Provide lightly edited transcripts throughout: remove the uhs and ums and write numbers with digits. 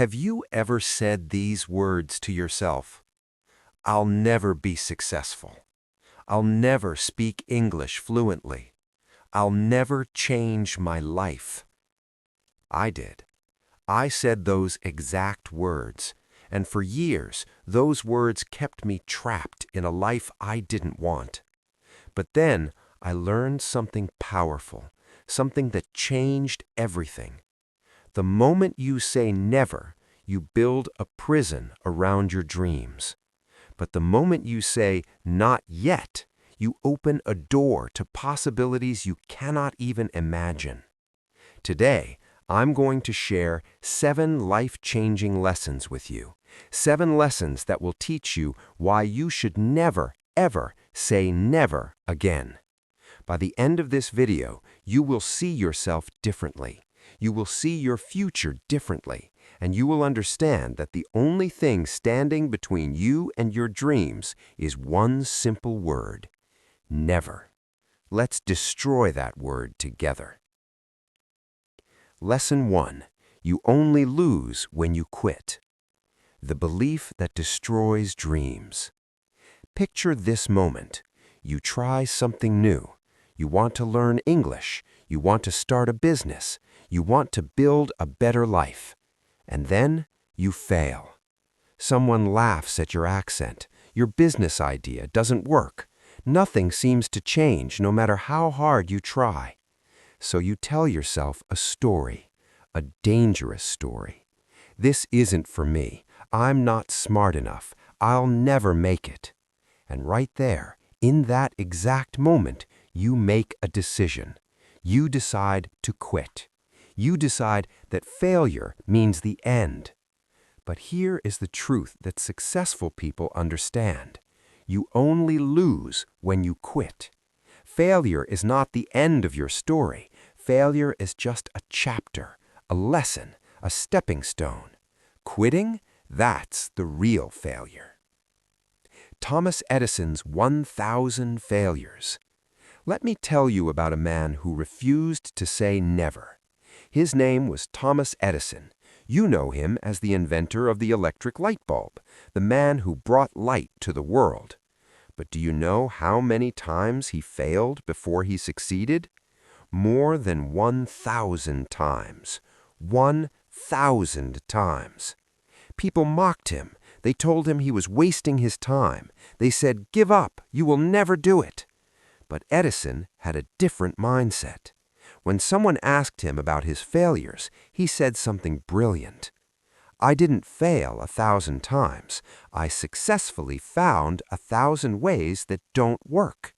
Have you ever said these words to yourself? I'll never be successful. I'll never speak English fluently. I'll never change my life. I did. I said those exact words, and for years, those words kept me trapped in a life I didn't want. But then, I learned something powerful, something that changed everything. The moment you say never, you build a prison around your dreams. But the moment you say not yet, you open a door to possibilities you cannot even imagine. Today, I'm going to share 7 life-changing lessons with you. 7 lessons that will teach you why you should never, ever say never again. By the end of this video, you will see yourself differently. You will see your future differently, and you will understand that the only thing standing between you and your dreams is one simple word: never. Let's destroy that word together. Lesson 1. You only lose when you quit. The belief that destroys dreams. Picture this moment. You try something new. You want to learn English. You want to start a business. You want to build a better life. And then you fail. Someone laughs at your accent. Your business idea doesn't work. Nothing seems to change no matter how hard you try. So you tell yourself a story, a dangerous story. This isn't for me. I'm not smart enough. I'll never make it. And right there, in that exact moment, you make a decision. You decide to quit. You decide that failure means the end. But here is the truth that successful people understand. You only lose when you quit. Failure is not the end of your story. Failure is just a chapter, a lesson, a stepping stone. Quitting, that's the real failure. Thomas Edison's 1,000 failures. Let me tell you about a man who refused to say never. His name was Thomas Edison. You know him as the inventor of the electric light bulb, the man who brought light to the world. But do you know how many times he failed before he succeeded? More than 1,000 times. 1,000 times. People mocked him. They told him he was wasting his time. They said, "Give up, you will never do it." But Edison had a different mindset. When someone asked him about his failures, he said something brilliant. "I didn't fail 1,000 times. I successfully found 1,000 ways that don't work."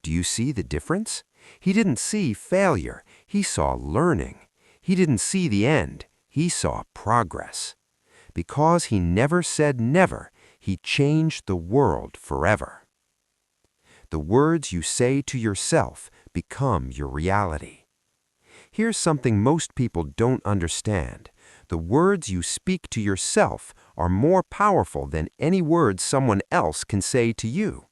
Do you see the difference? He didn't see failure. He saw learning. He didn't see the end. He saw progress. Because he never said never, he changed the world forever. The words you say to yourself become your reality. Here's something most people don't understand. The words you speak to yourself are more powerful than any words someone else can say to you.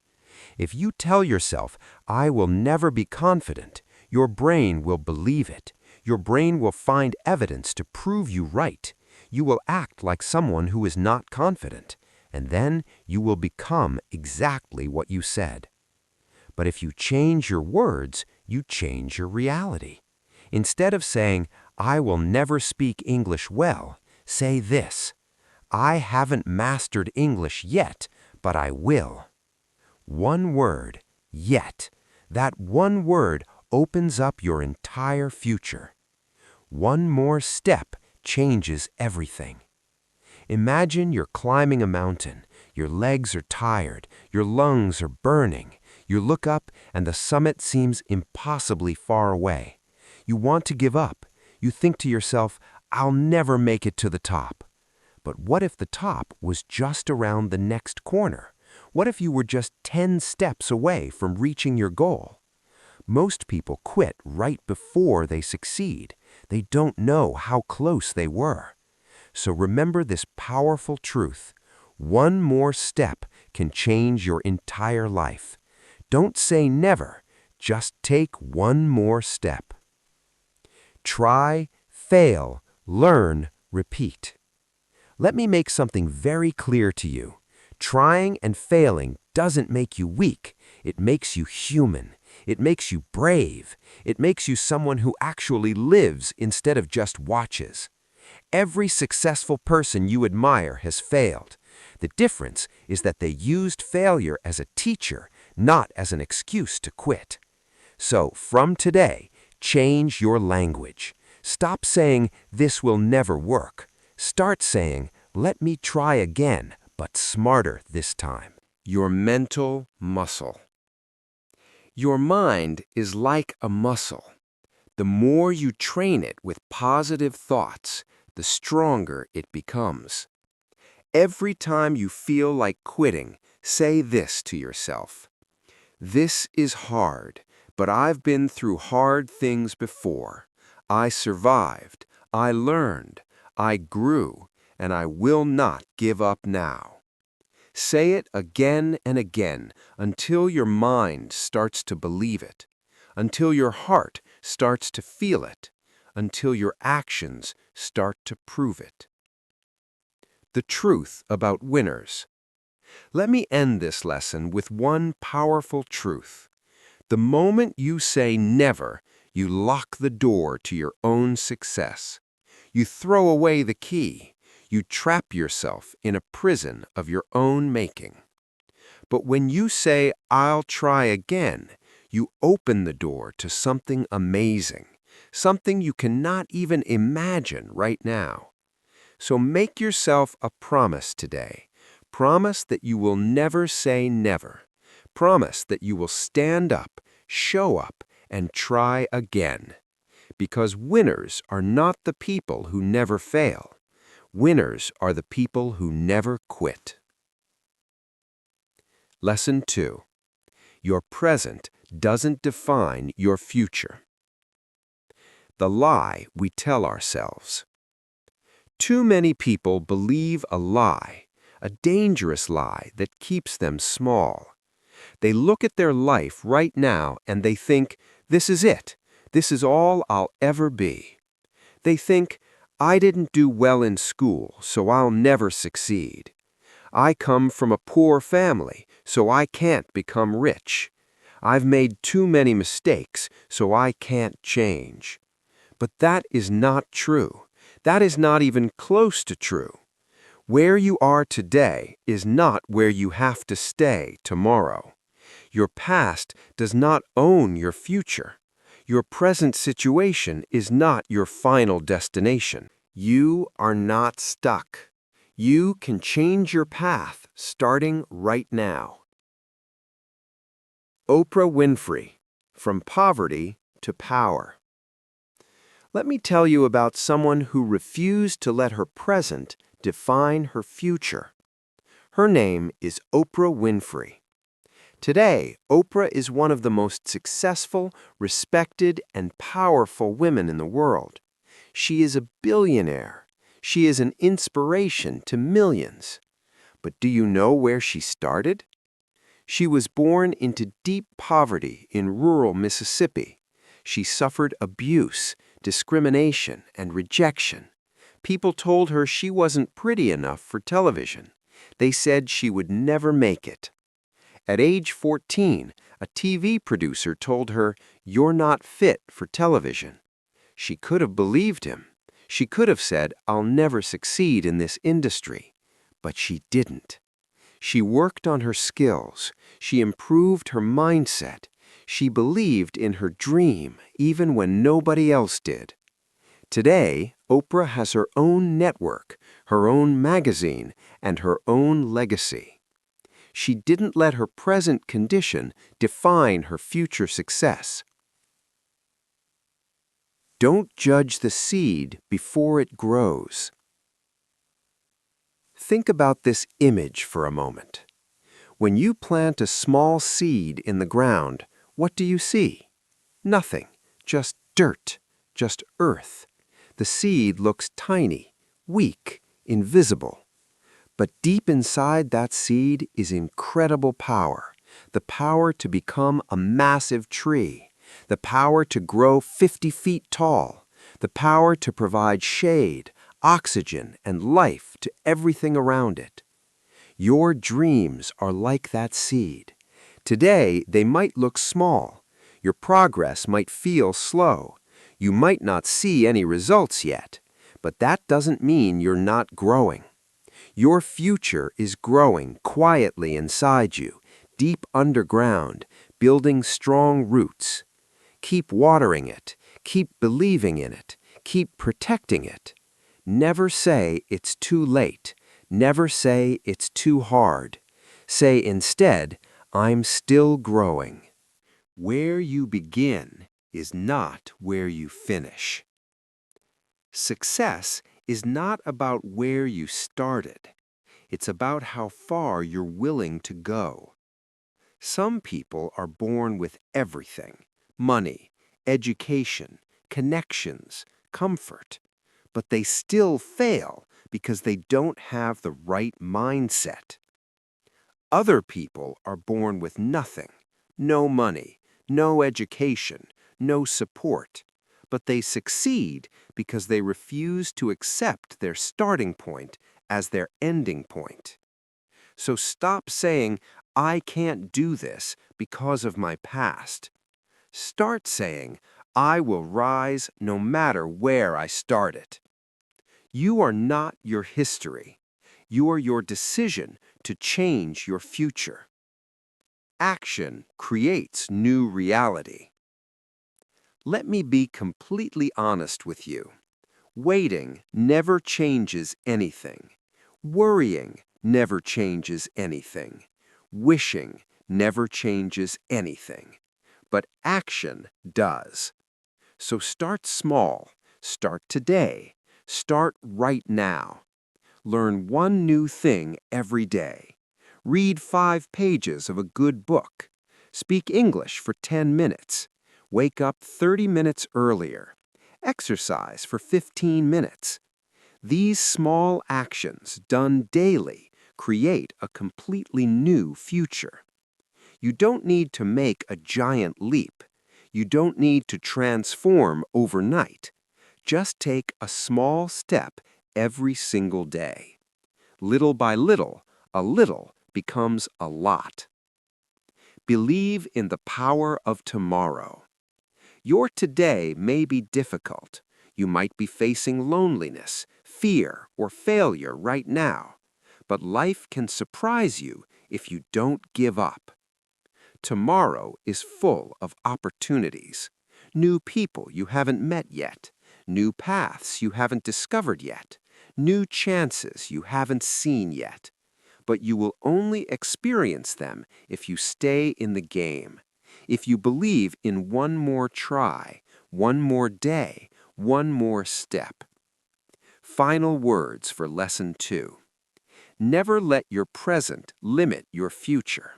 If you tell yourself, "I will never be confident," your brain will believe it. Your brain will find evidence to prove you right. You will act like someone who is not confident, and then you will become exactly what you said. But if you change your words, you change your reality. Instead of saying, "I will never speak English well," say this: "I haven't mastered English yet, but I will." One word, yet. That one word opens up your entire future. One more step changes everything. Imagine you're climbing a mountain. Your legs are tired. Your lungs are burning. You look up and the summit seems impossibly far away. You want to give up. You think to yourself, "I'll never make it to the top." But what if the top was just around the next corner? What if you were just 10 steps away from reaching your goal? Most people quit right before they succeed. They don't know how close they were. So remember this powerful truth. One more step can change your entire life. Don't say never. Just take one more step. Try, fail, learn, repeat. Let me make something very clear to you. Trying and failing doesn't make you weak. It makes you human. It makes you brave. It makes you someone who actually lives instead of just watches. Every successful person you admire has failed. The difference is that they used failure as a teacher, not as an excuse to quit. So, from today, change your language. Stop saying, "This will never work." Start saying, "Let me try again, but smarter this time." Your mental muscle. Your mind is like a muscle. The more you train it with positive thoughts, the stronger it becomes. Every time you feel like quitting, say this to yourself: "This is hard, but I've been through hard things before. I survived, I learned, I grew, and I will not give up now." Say it again and again until your mind starts to believe it, until your heart starts to feel it, until your actions start to prove it. The truth about winners. Let me end this lesson with one powerful truth. The moment you say never, you lock the door to your own success. You throw away the key. You trap yourself in a prison of your own making. But when you say, "I'll try again," you open the door to something amazing, something you cannot even imagine right now. So make yourself a promise today. Promise that you will never say never. Promise that you will stand up, show up, and try again. Because winners are not the people who never fail. Winners are the people who never quit. Lesson 2. Your present doesn't define your future. The lie we tell ourselves. Too many people believe a lie, a dangerous lie that keeps them small. They look at their life right now and they think, "This is it. This is all I'll ever be." They think, "I didn't do well in school, so I'll never succeed. I come from a poor family, so I can't become rich. I've made too many mistakes, so I can't change." But that is not true. That is not even close to true. Where you are today is not where you have to stay tomorrow. Your past does not own your future. Your present situation is not your final destination. You are not stuck. You can change your path starting right now. Oprah Winfrey, From Poverty to Power. Let me tell you about someone who refused to let her present define her future. Her name is Oprah Winfrey. Today, Oprah is one of the most successful, respected, and powerful women in the world. She is a billionaire. She is an inspiration to millions. But do you know where she started? She was born into deep poverty in rural Mississippi. She suffered abuse, discrimination, and rejection. People told her she wasn't pretty enough for television. They said she would never make it. At age 14, a TV producer told her, "You're not fit for television." She could have believed him. She could have said, "I'll never succeed in this industry." But she didn't. She worked on her skills. She improved her mindset. She believed in her dream, even when nobody else did. Today, Oprah has her own network, her own magazine, and her own legacy. She didn't let her present condition define her future success. Don't judge the seed before it grows. Think about this image for a moment. When you plant a small seed in the ground, what do you see? Nothing, just dirt, just earth. The seed looks tiny, weak, invisible. But deep inside that seed is incredible power, the power to become a massive tree, the power to grow 50 feet tall, the power to provide shade, oxygen and life to everything around it. Your dreams are like that seed. Today, they might look small. Your progress might feel slow. You might not see any results yet. But that doesn't mean you're not growing. Your future is growing quietly inside you, deep underground, building strong roots. Keep watering it. Keep believing in it. Keep protecting it. Never say it's too late. Never say it's too hard. Say instead, I'm still growing. Where you begin is not where you finish. Success is not about where you started. It's about how far you're willing to go. Some people are born with everything: money, education, connections, comfort. But they still fail because they don't have the right mindset. Other people are born with nothing: no money, no education, no support. But they succeed because they refuse to accept their starting point as their ending point. So stop saying, I can't do this because of my past. Start saying, I will rise no matter where I started. You are not your history. You are your decision to change your future. Action creates new reality. Let me be completely honest with you. Waiting never changes anything. Worrying never changes anything. Wishing never changes anything. But action does. So start small. Start today. Start right now. Learn one new thing every day. Read 5 pages of a good book. Speak English for 10 minutes. Wake up 30 minutes earlier. Exercise for 15 minutes. These small actions done daily create a completely new future. You don't need to make a giant leap. You don't need to transform overnight. Just take a small step every single day. Little by little, a little becomes a lot. Believe in the power of tomorrow. Your today may be difficult. You might be facing loneliness, fear, or failure right now. But life can surprise you if you don't give up. Tomorrow is full of opportunities. New people you haven't met yet. New paths you haven't discovered yet. New chances you haven't seen yet. But you will only experience them if you stay in the game. If you believe in one more try, one more day, one more step. Final words for Lesson 2. Never let your present limit your future.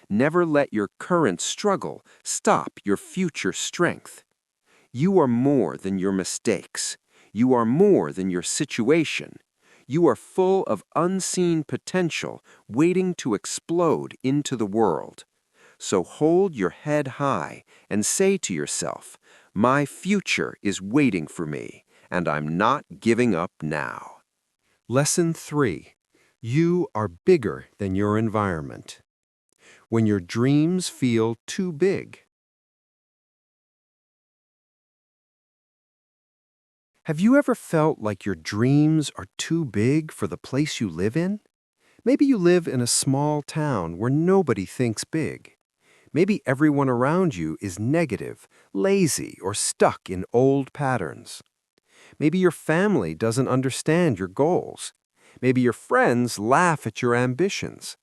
Never let your current struggle stop your future strength. You are more than your mistakes. You are more than your situation. You are full of unseen potential waiting to explode into the world. So hold your head high and say to yourself, my future is waiting for me, and I'm not giving up now. Lesson 3. You are bigger than your environment. When your dreams feel too big. Have you ever felt like your dreams are too big for the place you live in? Maybe you live in a small town where nobody thinks big. Maybe everyone around you is negative, lazy, or stuck in old patterns. Maybe your family doesn't understand your goals. Maybe your friends laugh at your ambitions.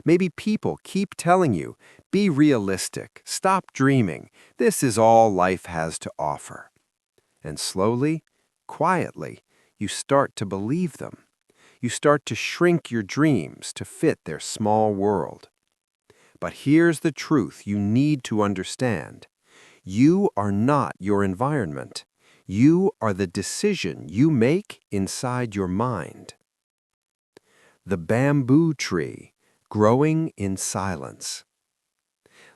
Maybe people keep telling you, be realistic, stop dreaming, this is all life has to offer. And slowly, quietly, you start to believe them. You start to shrink your dreams to fit their small world. But here's the truth you need to understand. You are not your environment. You are the decision you make inside your mind. The bamboo tree, growing in silence.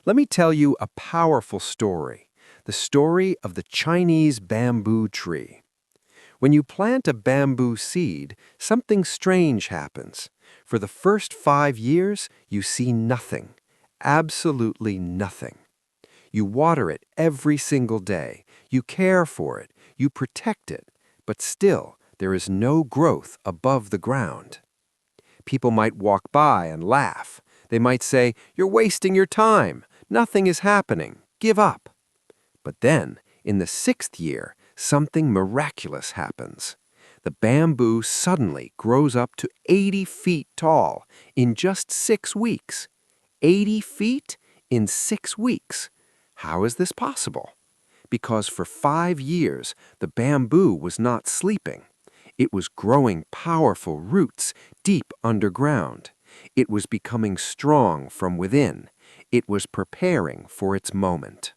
Let me tell you a powerful story, the story of the Chinese bamboo tree. When you plant a bamboo seed, something strange happens. For the first 5 years, you see nothing. Absolutely nothing. You water it every single day. You care for it. You protect it. But still, there is no growth above the ground. People might walk by and laugh. They might say, "You're wasting your time. Nothing is happening. Give up." But then, in the 6th year, something miraculous happens. The bamboo suddenly grows up to 80 feet tall in just 6 weeks. 80 feet in 6 weeks. How is this possible? Because for 5 years, the bamboo was not sleeping. It was growing powerful roots deep underground. It was becoming strong from within. It was preparing for its moment.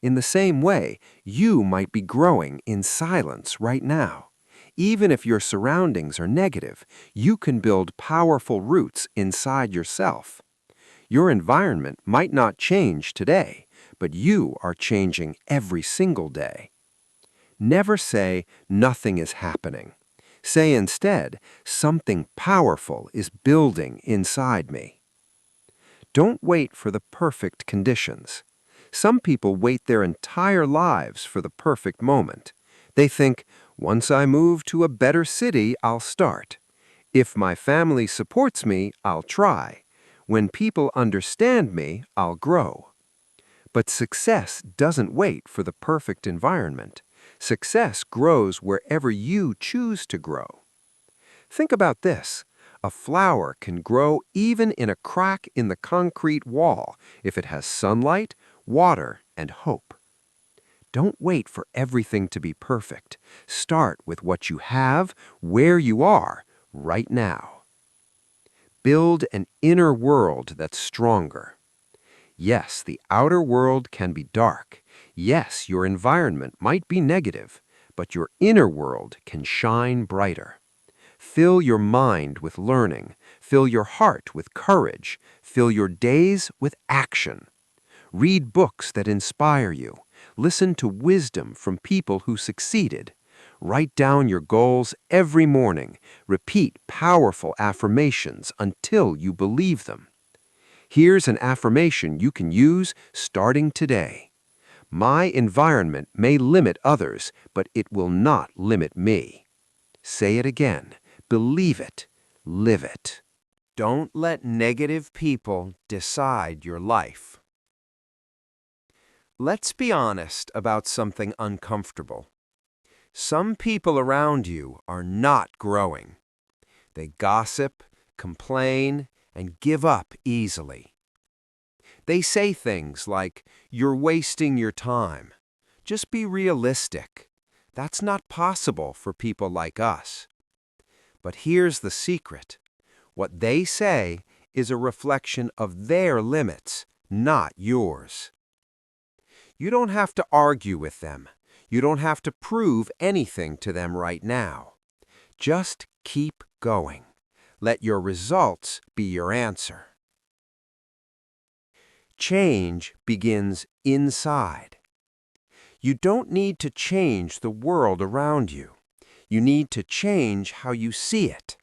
In the same way, you might be growing in silence right now. Even if your surroundings are negative, you can build powerful roots inside yourself. Your environment might not change today, but you are changing every single day. Never say, "Nothing is happening." Say instead, "Something powerful is building inside me." Don't wait for the perfect conditions. Some people wait their entire lives for the perfect moment. They think, "Once I move to a better city, I'll start. If my family supports me, I'll try. When people understand me, I'll grow." But success doesn't wait for the perfect environment. Success grows wherever you choose to grow. Think about this. A flower can grow even in a crack in the concrete wall if it has sunlight, water, and hope. Don't wait for everything to be perfect. Start with what you have, where you are, right now. Build an inner world that's stronger. Yes, the outer world can be dark. Yes, your environment might be negative, but your inner world can shine brighter. Fill your mind with learning. Fill your heart with courage. Fill your days with action. Read books that inspire you. Listen to wisdom from people who succeeded. Write down your goals every morning. Repeat powerful affirmations until you believe them. Here's an affirmation you can use starting today. My environment may limit others, but it will not limit me. Say it again. Believe it. Live it. Don't let negative people decide your life. Let's be honest about something uncomfortable. Some people around you are not growing. They gossip, complain, and give up easily. They say things like, "You're wasting your time." Just be realistic. That's not possible for people like us. But here's the secret. What they say is a reflection of their limits, not yours. You don't have to argue with them. You don't have to prove anything to them right now. Just keep going. Let your results be your answer. Change begins inside. You don't need to change the world around you. You need to change how you see it.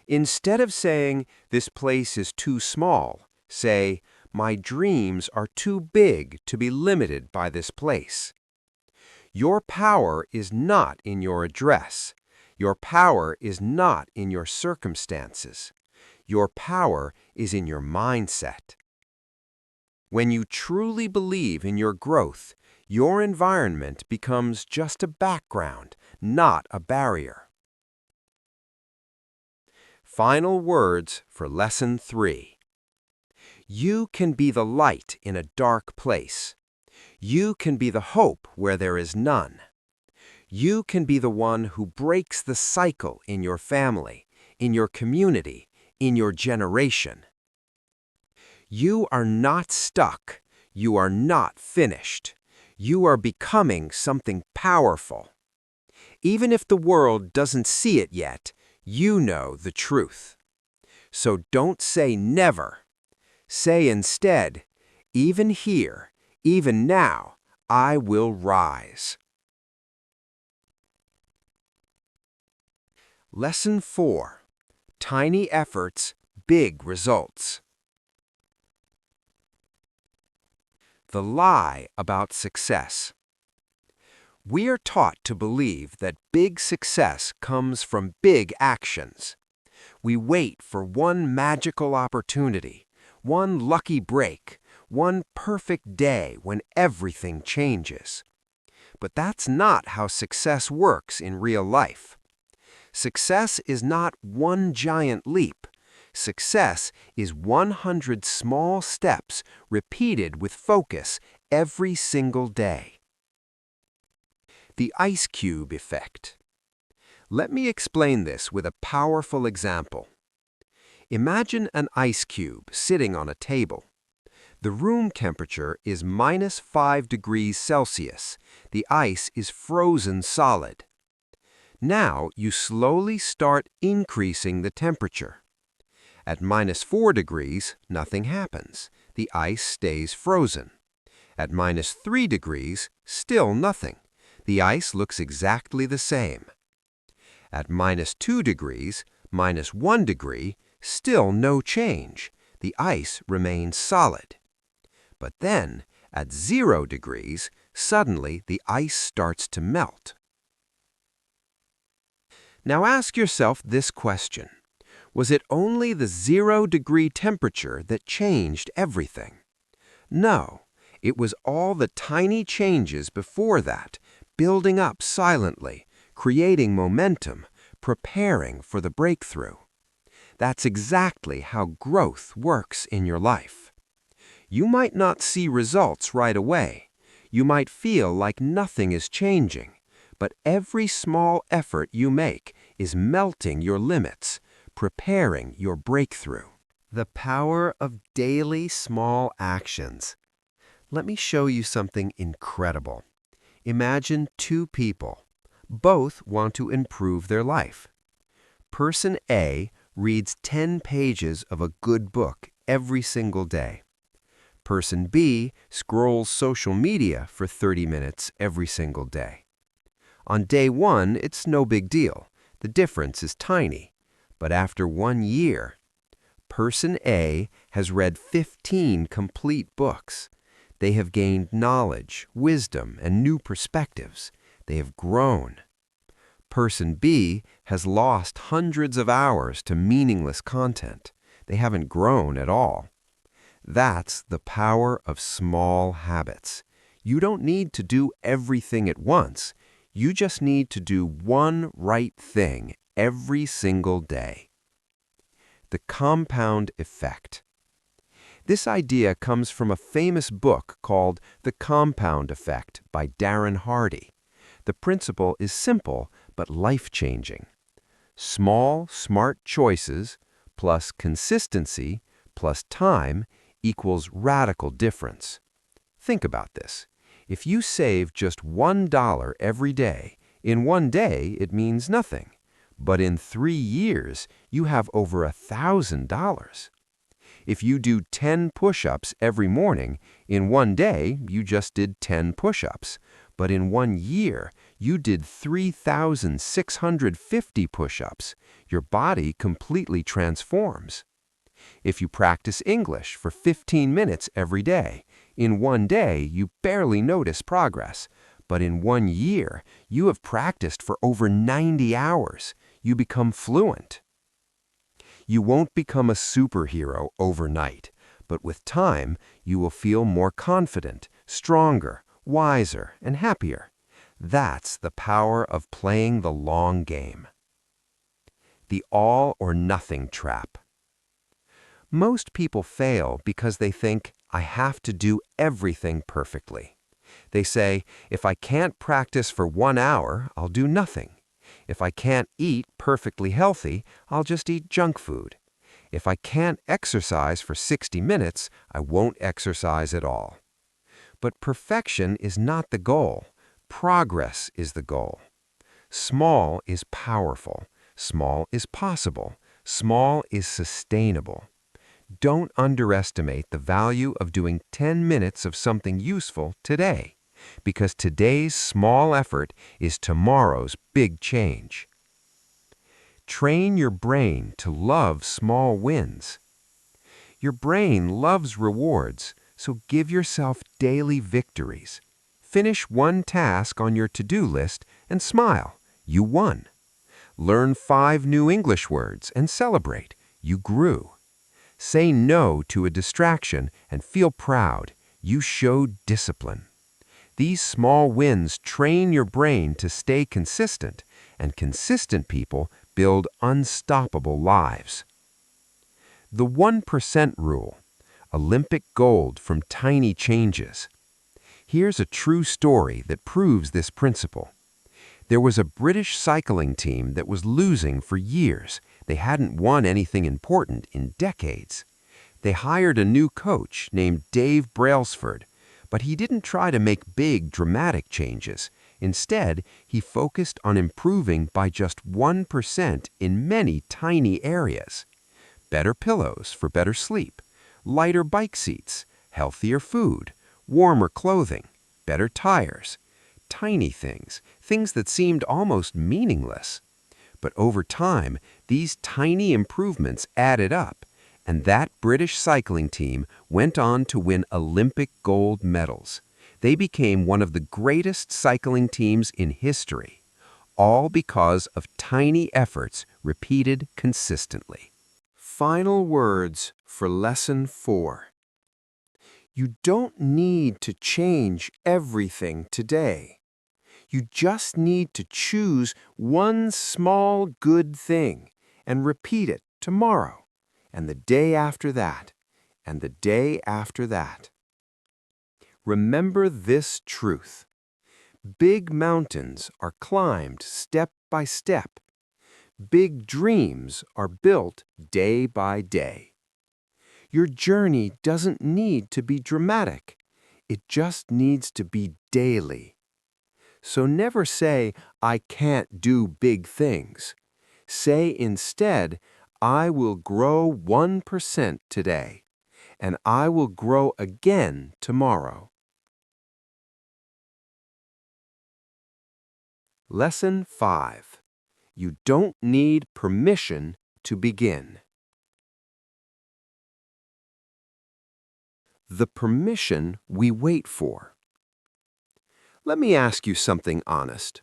Instead of saying, "This place is too small," say, "My dreams are too big to be limited by this place." Your power is not in your address. Your power is not in your circumstances. Your power is in your mindset. When you truly believe in your growth, your environment becomes just a background, not a barrier. Final words for Lesson 3. You can be the light in a dark place. You can be the hope where there is none. You can be the one who breaks the cycle in your family, in your community, in your generation. You are not stuck. You are not finished. You are becoming something powerful. Even if the world doesn't see it yet, you know the truth. So don't say never. Say instead, even here, even now, I will rise. Lesson 4. Tiny efforts, big results. The lie about success. We are taught to believe that big success comes from big actions. We wait for one magical opportunity, one lucky break, one perfect day when everything changes. But that's not how success works in real life. Success is not one giant leap. Success is 100 small steps repeated with focus every single day. The ice cube effect. Let me explain this with a powerful example. Imagine an ice cube sitting on a table. The room temperature is -5 degrees Celsius. The ice is frozen solid. Now you slowly start increasing the temperature. At -4 degrees, nothing happens. The ice stays frozen. At -3 degrees, still nothing. The ice looks exactly the same. At -2 degrees, -1 degree, still no change. The ice remains solid. But then, at 0 degrees, suddenly the ice starts to melt. Now ask yourself this question. Was it only the 0-degree temperature that changed everything? No, it was all the tiny changes before that, building up silently, creating momentum, preparing for the breakthrough. That's exactly how growth works in your life. You might not see results right away. You might feel like nothing is changing. But every small effort you make is melting your limits, preparing your breakthrough. The power of daily small actions. Let me show you something incredible. Imagine two people. Both want to improve their life. Person A reads 10 pages of a good book every single day. Person B scrolls social media for 30 minutes every single day. On day 1, it's no big deal. The difference is tiny. But after 1 year, Person A has read 15 complete books. They have gained knowledge, wisdom, and new perspectives. They have grown. Person B has lost hundreds of hours to meaningless content. They haven't grown at all. That's the power of small habits. You don't need to do everything at once. You just need to do one right thing every single day. The compound effect. This idea comes from a famous book called The Compound Effect by Darren Hardy. The principle is simple but life-changing. Small, smart choices plus consistency plus time equals radical difference. Think about this. If you save just $1 every day, in 1 day it means nothing. But in 3 years, you have over $1,000. If you do 10 push-ups every morning, in 1 day you just did 10 push-ups. But in 1 year, you did 3,650 push-ups. Your body completely transforms. If you practice English for 15 minutes every day, in 1 day you barely notice progress. But in 1 year, you have practiced for over 90 hours. You become fluent. You won't become a superhero overnight, but with time, you will feel more confident, stronger, wiser, and happier. That's the power of playing the long game. The all-or-nothing trap. Most people fail because they think, I have to do everything perfectly. They say, if I can't practice for 1 hour, I'll do nothing. If I can't eat perfectly healthy, I'll just eat junk food. If I can't exercise for 60 minutes, I won't exercise at all. But perfection is not the goal. Progress is the goal. Small is powerful. Small is possible. Small is sustainable. Don't underestimate the value of doing 10 minutes of something useful today, because today's small effort is tomorrow's big change. Train your brain to love small wins. Your brain loves rewards, so give yourself daily victories. Finish one task on your to-do list and smile. You won. Learn 5 new English words and celebrate. You grew. Say no to a distraction and feel proud. You showed discipline. These small wins train your brain to stay consistent, and consistent people build unstoppable lives. The 1% rule. Olympic gold from tiny changes. Here's a true story that proves this principle. There was a British cycling team that was losing for years. They hadn't won anything important in decades. They hired a new coach named Dave Brailsford, but he didn't try to make big, dramatic changes. Instead, he focused on improving by just 1% in many tiny areas. Better pillows for better sleep, lighter bike seats, healthier food, warmer clothing, better tires. Tiny things, things that seemed almost meaningless. But over time, these tiny improvements added up, and that British cycling team went on to win Olympic gold medals. They became one of the greatest cycling teams in history, all because of tiny efforts repeated consistently. Final words for Lesson 4. You don't need to change everything today. You just need to choose one small good thing and repeat it tomorrow, and the day after that, and the day after that. Remember this truth. Big mountains are climbed step by step. Big dreams are built day by day. Your journey doesn't need to be dramatic. It just needs to be daily. So never say, I can't do big things. Say instead, I will grow 1% today, and I will grow again tomorrow. Lesson 5. You don't need permission to begin. The permission we wait for. Let me ask you something honest.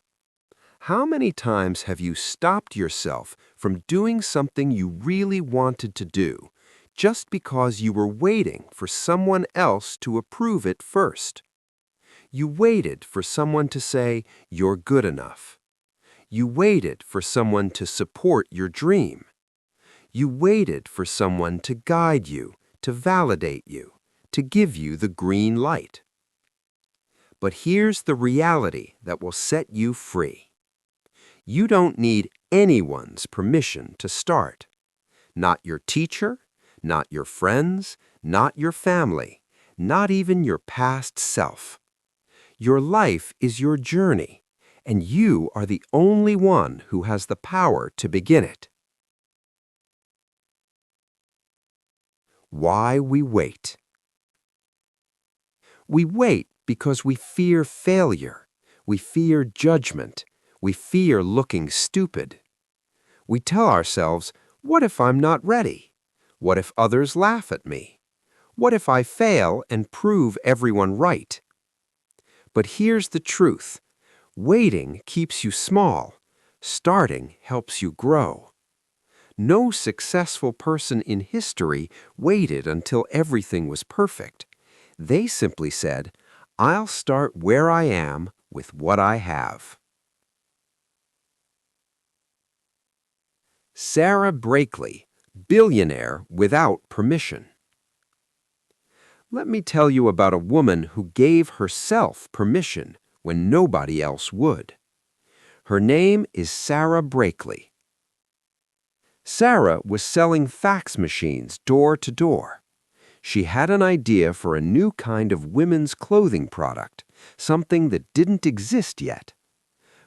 How many times have you stopped yourself from doing something you really wanted to do just because you were waiting for someone else to approve it first? You waited for someone to say, you're good enough. You waited for someone to support your dream. You waited for someone to guide you, to validate you, to give you the green light. But here's the reality that will set you free. You don't need anyone's permission to start. Not your teacher, not your friends, not your family, not even your past self. Your life is your journey, and you are the only one who has the power to begin it. Why we wait. We wait because we fear failure. We fear judgment. We fear looking stupid. We tell ourselves, what if I'm not ready? What if others laugh at me? What if I fail and prove everyone right? But here's the truth. Waiting keeps you small. Starting helps you grow. No successful person in history waited until everything was perfect. They simply said, I'll start where I am with what I have. Sara Blakely, billionaire without permission. Let me tell you about a woman who gave herself permission when nobody else would. Her name is Sara Blakely. Sara was selling fax machines door to door. She had an idea for a new kind of women's clothing product, something that didn't exist yet.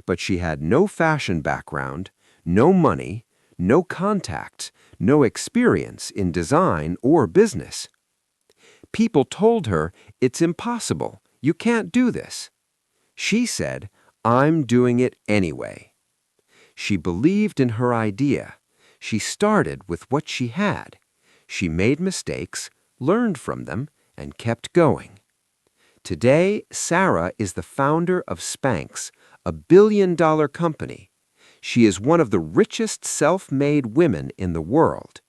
But she had no fashion background, no money, no contacts, no experience in design or business. People told her, it's impossible, you can't do this. She said, I'm doing it anyway. She believed in her idea. She started with what she had. She made mistakes, learned from them, and kept going. Today, Sara is the founder of Spanx, a billion-dollar company. She is one of the richest self-made women in the world.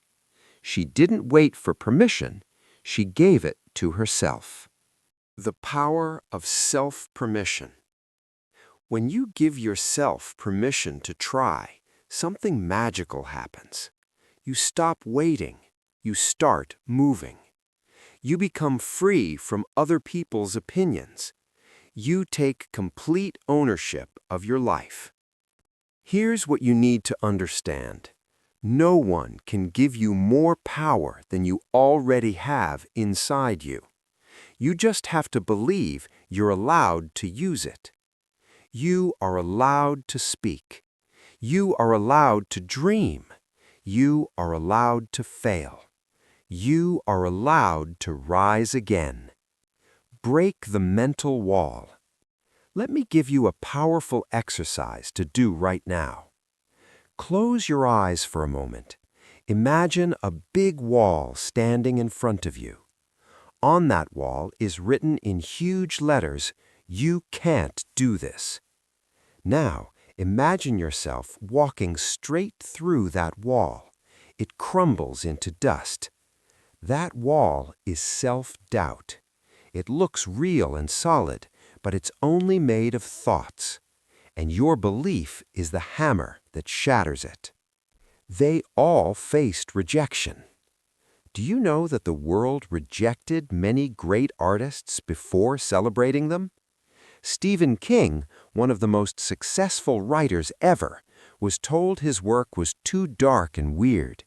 She didn't wait for permission. She gave it to herself. The power of self-permission. When you give yourself permission to try, something magical happens. You stop waiting. You start moving. You become free from other people's opinions. You take complete ownership of your life. Here's what you need to understand. No one can give you more power than you already have inside you. You just have to believe you're allowed to use it. You are allowed to speak. You are allowed to dream. You are allowed to fail. You are allowed to rise again. Break the mental wall. Let me give you a powerful exercise to do right now. Close your eyes for a moment. Imagine a big wall standing in front of you. On that wall is written in huge letters, "You can't do this." Now, imagine yourself walking straight through that wall. It crumbles into dust. That wall is self-doubt. It looks real and solid, but it's only made of thoughts. And your belief is the hammer that shatters it. They all faced rejection. Do you know that the world rejected many great artists before celebrating them? Stephen King, one of the most successful writers ever, was told his work was too dark and weird.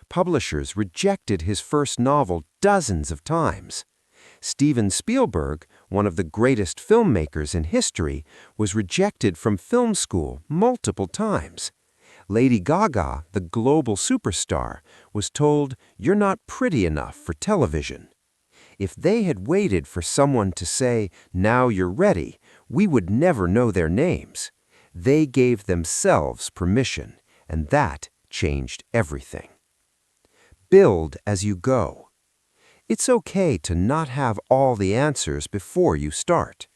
Publishers rejected his first novel dozens of times. Steven Spielberg, one of the greatest filmmakers in history, was rejected from film school multiple times. Lady Gaga, the global superstar, was told, "You're not pretty enough for television." If they had waited for someone to say, "Now you're ready," we would never know their names. They gave themselves permission, and that changed everything. Build as you go. It's okay to not have all the answers before you start.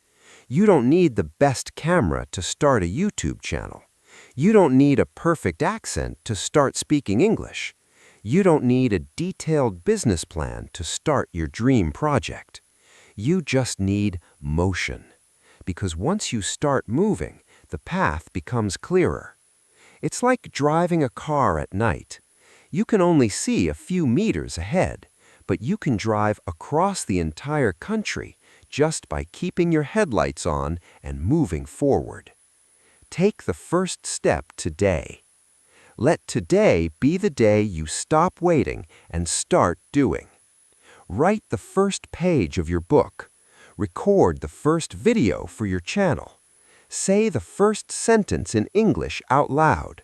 You don't need the best camera to start a YouTube channel. You don't need a perfect accent to start speaking English. You don't need a detailed business plan to start your dream project. You just need motion. Because once you start moving, the path becomes clearer. It's like driving a car at night. You can only see a few meters ahead, but you can drive across the entire country just by keeping your headlights on and moving forward. Take the first step today. Let today be the day you stop waiting and start doing. Write the first page of your book. Record the first video for your channel. Say the first sentence in English out loud.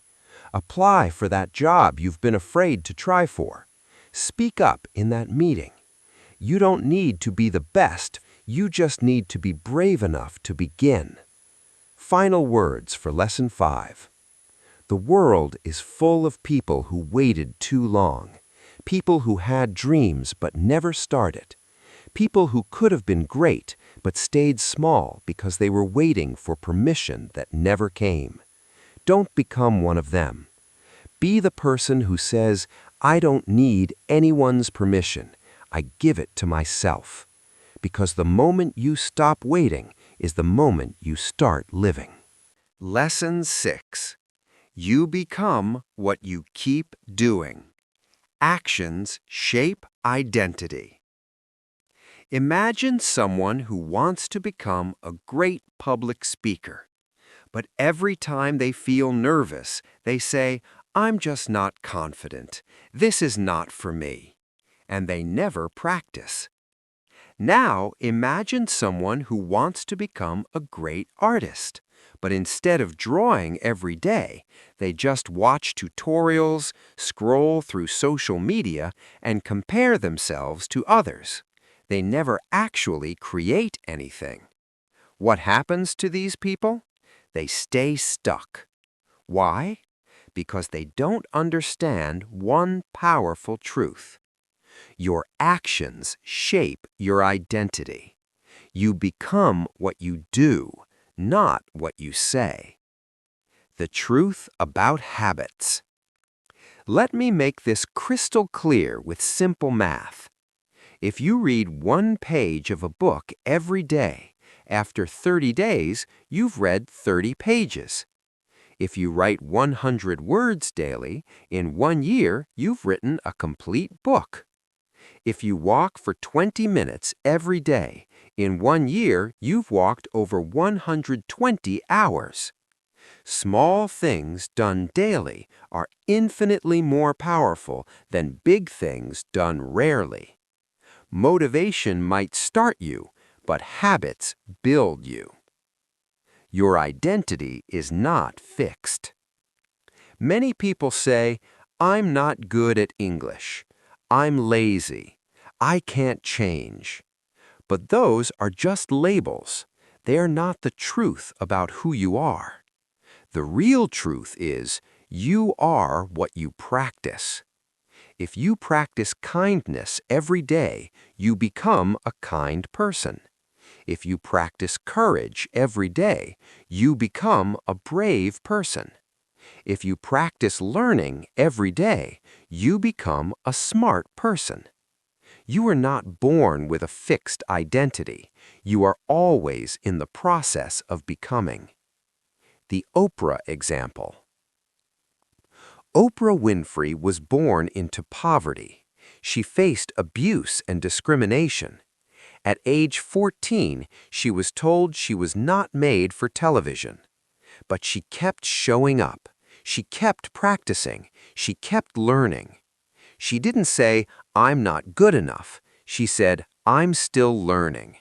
Apply for that job you've been afraid to try for. Speak up in that meeting. You don't need to be the best, you just need to be brave enough to begin. Final words for Lesson 5. The world is full of people who waited too long. People who had dreams but never started. People who could have been great but stayed small because they were waiting for permission that never came. Don't become one of them. Be the person who says, "I don't need anyone's permission. I give it to myself." Because the moment you stop waiting is the moment you start living. Lesson 6. You become what you keep doing. Actions shape identity. Imagine someone who wants to become a great public speaker. But every time they feel nervous, they say, "I'm just not confident. This is not for me." And they never practice. Now imagine someone who wants to become a great artist. But instead of drawing every day, they just watch tutorials, scroll through social media, and compare themselves to others. They never actually create anything. What happens to these people? They stay stuck. Why? because they don't understand one powerful truth. Your actions shape your identity. You become what you do, not what you say. The truth about habits. Let me make this crystal clear with simple math. If you read one page of a book every day, after 30 days, you've read 30 pages. If you write 100 words daily, in 1 year, you've written a complete book. If you walk for 20 minutes every day, in 1 year, you've walked over 120 hours. Small things done daily are infinitely more powerful than big things done rarely. Motivation might start you, but habits build you. Your identity is not fixed. Many people say, "I'm not good at English. I'm lazy. I can't change." But those are just labels. They are not the truth about who you are. The real truth is, you are what you practice. If you practice kindness every day, you become a kind person. If you practice courage every day, you become a brave person. If you practice learning every day, you become a smart person. You are not born with a fixed identity. You are always in the process of becoming. The Oprah example. Oprah Winfrey was born into poverty. She faced abuse and discrimination. At age 14, she was told she was not made for television. But she kept showing up. She kept practicing. She kept learning. She didn't say, "I'm not good enough." She said, "I'm still learning."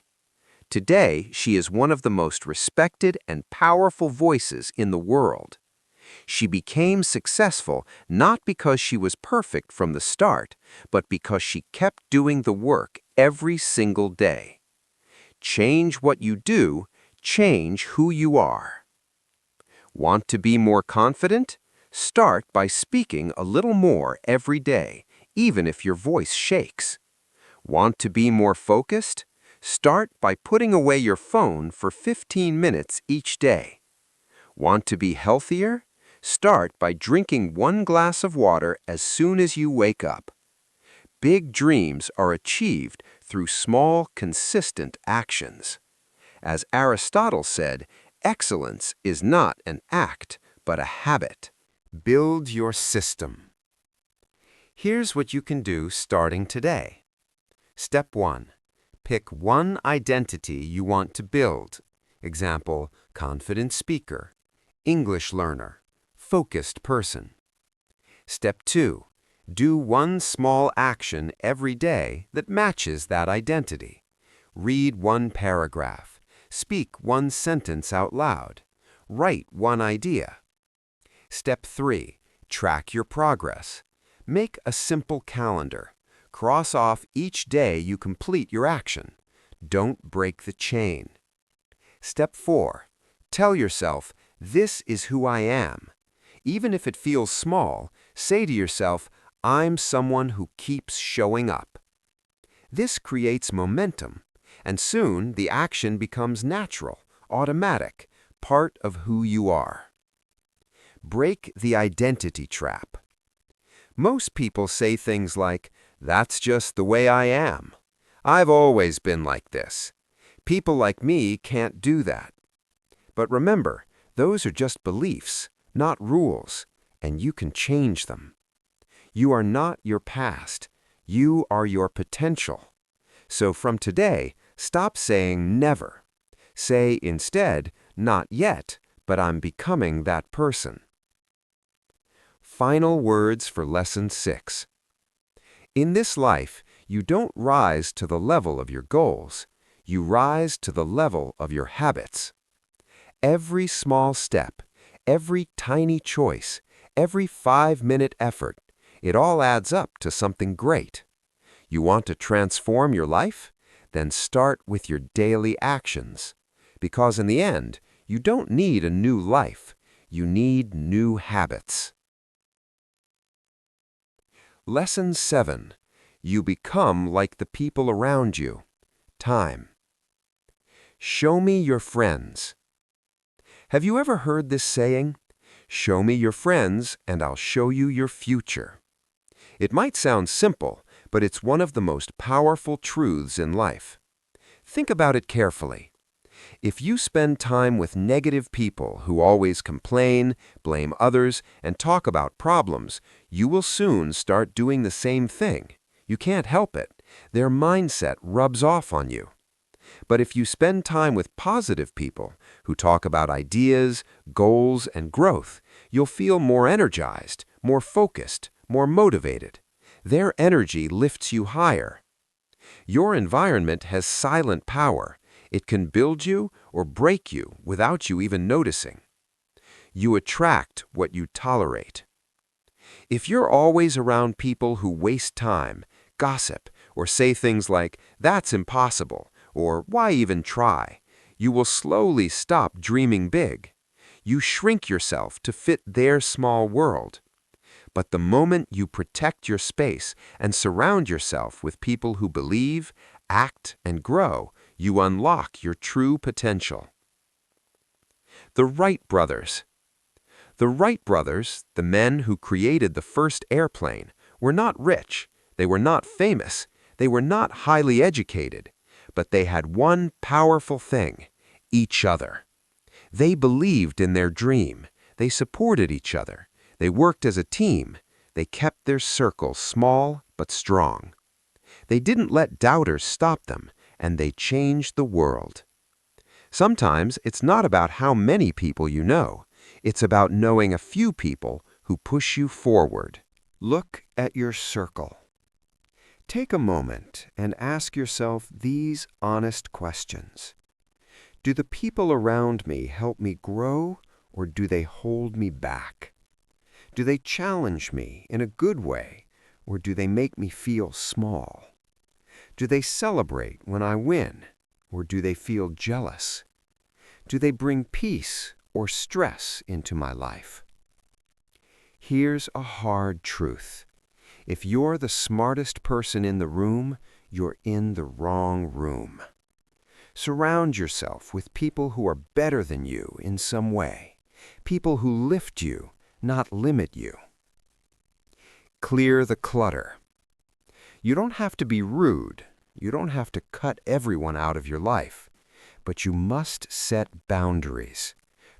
Today, she is one of the most respected and powerful voices in the world. She became successful not because she was perfect from the start, but because she kept doing the work every single day. Change what you do, change who you are. Want to be more confident? Start by speaking a little more every day, even if your voice shakes. Want to be more focused? Start by putting away your phone for 15 minutes each day. Want to be healthier? Start by drinking 1 glass of water as soon as you wake up. Big dreams are achieved through small, consistent actions. As Aristotle said, excellence is not an act, but a habit. Build your system. Here's what you can do starting today. Step 1. Pick one identity you want to build. Example, confident speaker, English learner, focused person. Step 2. Do one small action every day that matches that identity. Read 1 paragraph. Speak 1 sentence out loud. Write 1 idea. Step 3. Track your progress. Make a simple calendar. Cross off each day you complete your action. Don't break the chain. Step 4. Tell yourself, "This is who I am." Even if it feels small, say to yourself, "I'm someone who keeps showing up." This creates momentum, and soon the action becomes natural, automatic, part of who you are. Break the identity trap. Most people say things like, "That's just the way I am. I've always been like this. People like me can't do that." But remember, those are just beliefs, not rules, and you can change them. You are not your past. You are your potential. So from today, stop saying never. Say instead, "Not yet, but I'm becoming that person." Final words for Lesson 6. In this life, you don't rise to the level of your goals. You rise to the level of your habits. Every small step, every tiny choice, every 5-minute effort, it all adds up to something great. You want to transform your life? Then start with your daily actions. Because in the end, you don't need a new life. You need new habits. Lesson 7. You become like the people around you. Time. Show me your friends. Have you ever heard this saying? Show me your friends, and I'll show you your future. It might sound simple, but it's one of the most powerful truths in life. Think about it carefully. If you spend time with negative people who always complain, blame others, and talk about problems, you will soon start doing the same thing. You can't help it. Their mindset rubs off on you. But if you spend time with positive people who talk about ideas, goals, and growth, you'll feel more energized, more focused, more motivated. Their energy lifts you higher. Your environment has silent power. It can build you or break you without you even noticing. You attract what you tolerate. If you're always around people who waste time, gossip, or say things like, "That's impossible," or "Why even try?" you will slowly stop dreaming big. You shrink yourself to fit their small world. But the moment you protect your space and surround yourself with people who believe, act, and grow, you unlock your true potential. The Wright brothers. The Wright brothers, the men who created the first airplane, were not rich, they were not famous, they were not highly educated, but they had one powerful thing: each other. They believed in their dream, they supported each other, they worked as a team, they kept their circle small but strong. They didn't let doubters stop them, and they changed the world. Sometimes it's not about how many people you know, it's about knowing a few people who push you forward. Look at your circle. Take a moment and ask yourself these honest questions. Do the people around me help me grow, or do they hold me back? Do they challenge me in a good way, or do they make me feel small? Do they celebrate when I win, or do they feel jealous? Do they bring peace or stress into my life? Here's a hard truth. If you're the smartest person in the room, you're in the wrong room. Surround yourself with people who are better than you in some way, people who lift you, not limit you. Clear the clutter. You don't have to be rude. You don't have to cut everyone out of your life. But you must set boundaries.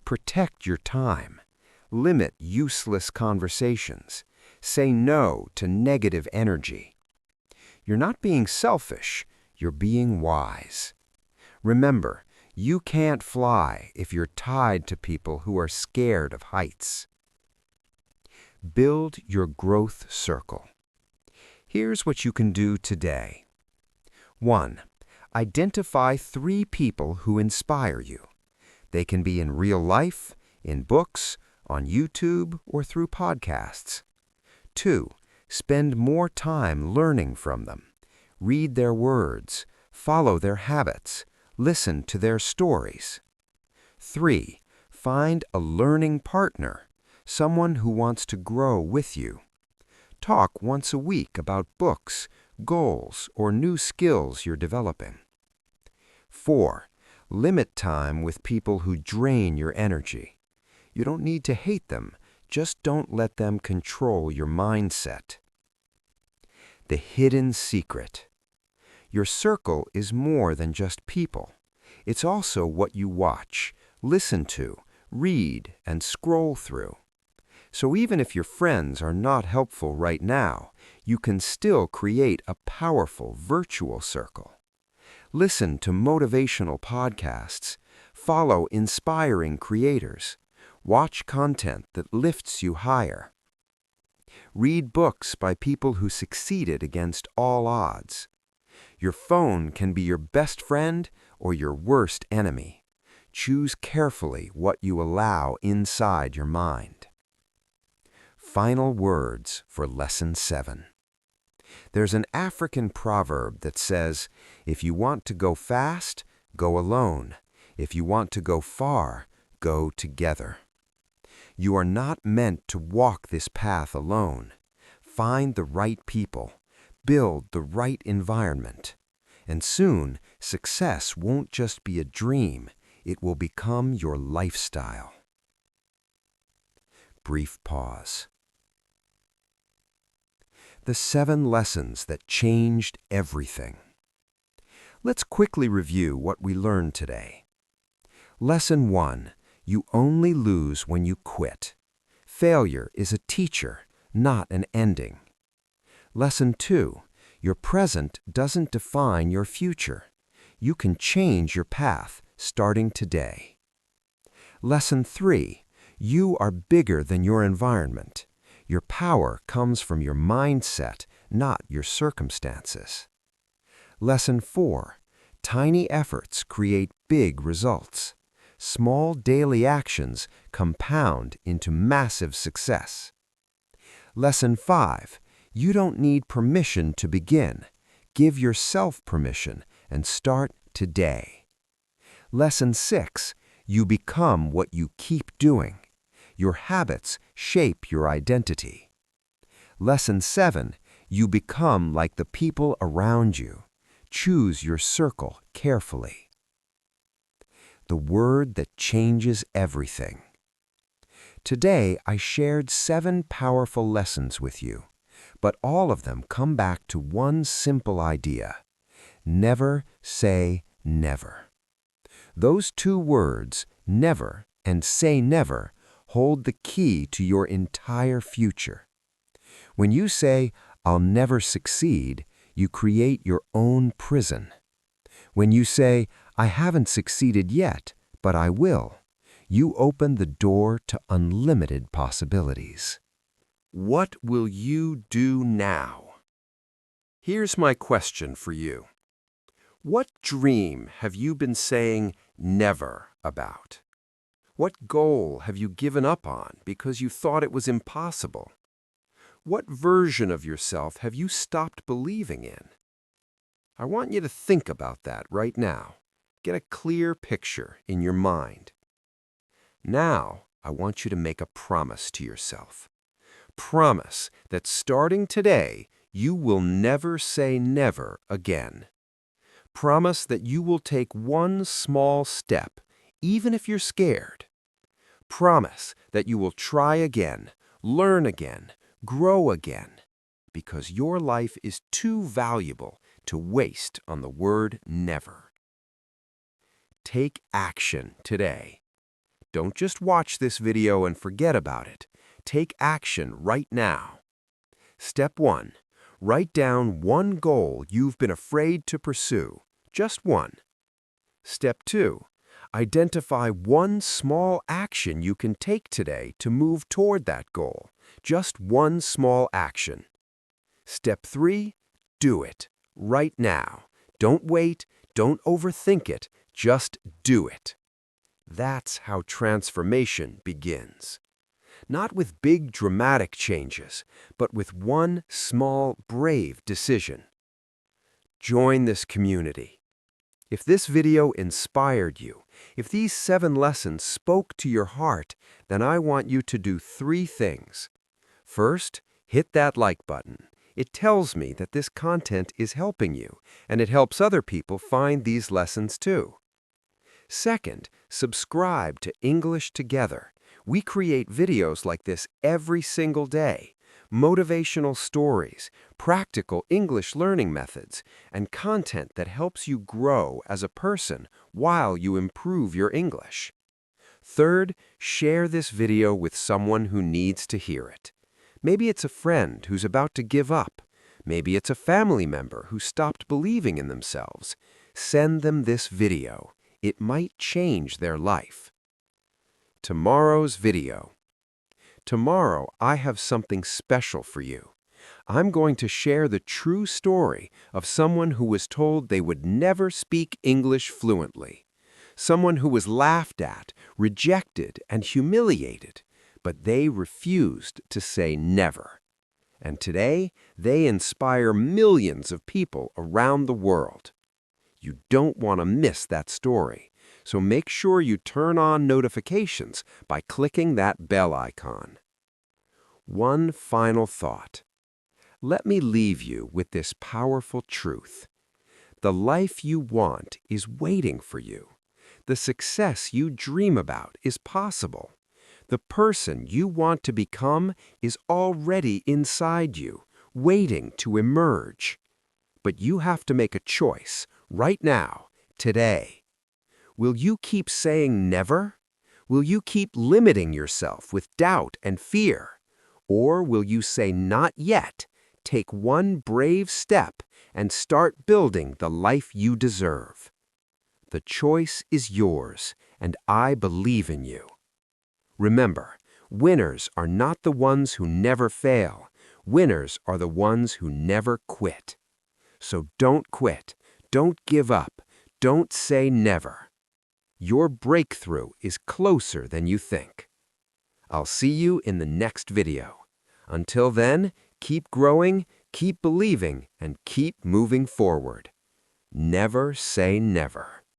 Protect your time. Limit useless conversations. Say no to negative energy. You're not being selfish. You're being wise. Remember, you can't fly if you're tied to people who are scared of heights. Build your growth circle. Here's what you can do today. 1. Identify 3 people who inspire you. They can be in real life, in books, on YouTube, or through podcasts. 2. Spend more time learning from them. Read their words, follow their habits, listen to their stories. 3. Find a learning partner, someone who wants to grow with you. Talk once a week about books, goals, or new skills you're developing. 4. Limit time with people who drain your energy. You don't need to hate them, just don't let them control your mindset. The hidden secret. Your circle is more than just people. It's also what you watch, listen to, read, and scroll through. So even if your friends are not helpful right now, you can still create a powerful virtual circle. Listen to motivational podcasts, follow inspiring creators, watch content that lifts you higher. Read books by people who succeeded against all odds. Your phone can be your best friend or your worst enemy. Choose carefully what you allow inside your mind. Final words for Lesson 7. There's an African proverb that says, if you want to go fast, go alone. If you want to go far, go together. You are not meant to walk this path alone. find the right people, build the right environment. And soon, success won't just be a dream, it will become your lifestyle. Brief pause. The 7 lessons that changed everything. Let's quickly review what we learned today. Lesson 1. You only lose when you quit. Failure is a teacher, not an ending. Lesson 2. Your present doesn't define your future. You can change your path starting today. Lesson 3. You are bigger than your environment. Your power comes from your mindset, not your circumstances. Lesson 4. Tiny efforts create big results. Small daily actions compound into massive success. Lesson 5. You don't need permission to begin. Give yourself permission and start today. Lesson 6. You become what you keep doing. Your habits shape your identity. Lesson 7. You become like the people around you. Choose your circle carefully. The word that changes everything. Today, I shared 7 powerful lessons with you, but all of them come back to one simple idea. Never say never. Those 2 words, never and say never, hold the key to your entire future. When you say, "I'll never succeed," you create your own prison. When you say, "I haven't succeeded yet, but I will," you open the door to unlimited possibilities. What will you do now? Here's my question for you. What dream have you been saying never about? What goal have you given up on because you thought it was impossible? What version of yourself have you stopped believing in? I want you to think about that right now. Get a clear picture in your mind. Now, I want you to make a promise to yourself. Promise that starting today, you will never say never again. Promise that you will take one small step, even if you're scared. Promise that you will try again, learn again, grow again, because your life is too valuable to waste on the word never. Take action today. Don't just watch this video and forget about it. Take action right now. Step 1. Write down one goal you've been afraid to pursue. Just one. Step 2. Identify one small action you can take today to move toward that goal. Just one small action. Step 3. Do it. Right now. Don't wait. Don't overthink it. Just do it. That's how transformation begins. Not with big dramatic changes, but with one small, brave decision. Join this community. If this video inspired you, if these 7 lessons spoke to your heart, then I want you to do 3 things. First, hit that like button. It tells me that this content is helping you, and it helps other people find these lessons too. Second, subscribe to English Together. We create videos like this every single day. Motivational stories, practical English learning methods, and content that helps you grow as a person while you improve your English. Third, share this video with someone who needs to hear it. Maybe it's a friend who's about to give up. Maybe it's a family member who stopped believing in themselves. Send them this video. It might change their life. Tomorrow's video. Tomorrow, I have something special for you. I'm going to share the true story of someone who was told they would never speak English fluently. Someone who was laughed at, rejected, and humiliated, but they refused to say never. And today, they inspire millions of people around the world. You don't want to miss that story, so make sure you turn on notifications by clicking that bell icon. One final thought. Let me leave you with this powerful truth. The life you want is waiting for you. The success you dream about is possible. The person you want to become is already inside you, waiting to emerge. But you have to make a choice right now, today. Will you keep saying never? Will you keep limiting yourself with doubt and fear? Or will you say not yet, take one brave step, and start building the life you deserve? The choice is yours, and I believe in you. Remember, winners are not the ones who never fail. Winners are the ones who never quit. So don't quit, don't give up, don't say never. Your breakthrough is closer than you think. I'll see you in the next video. Until then, keep growing, keep believing, and keep moving forward. Never say never.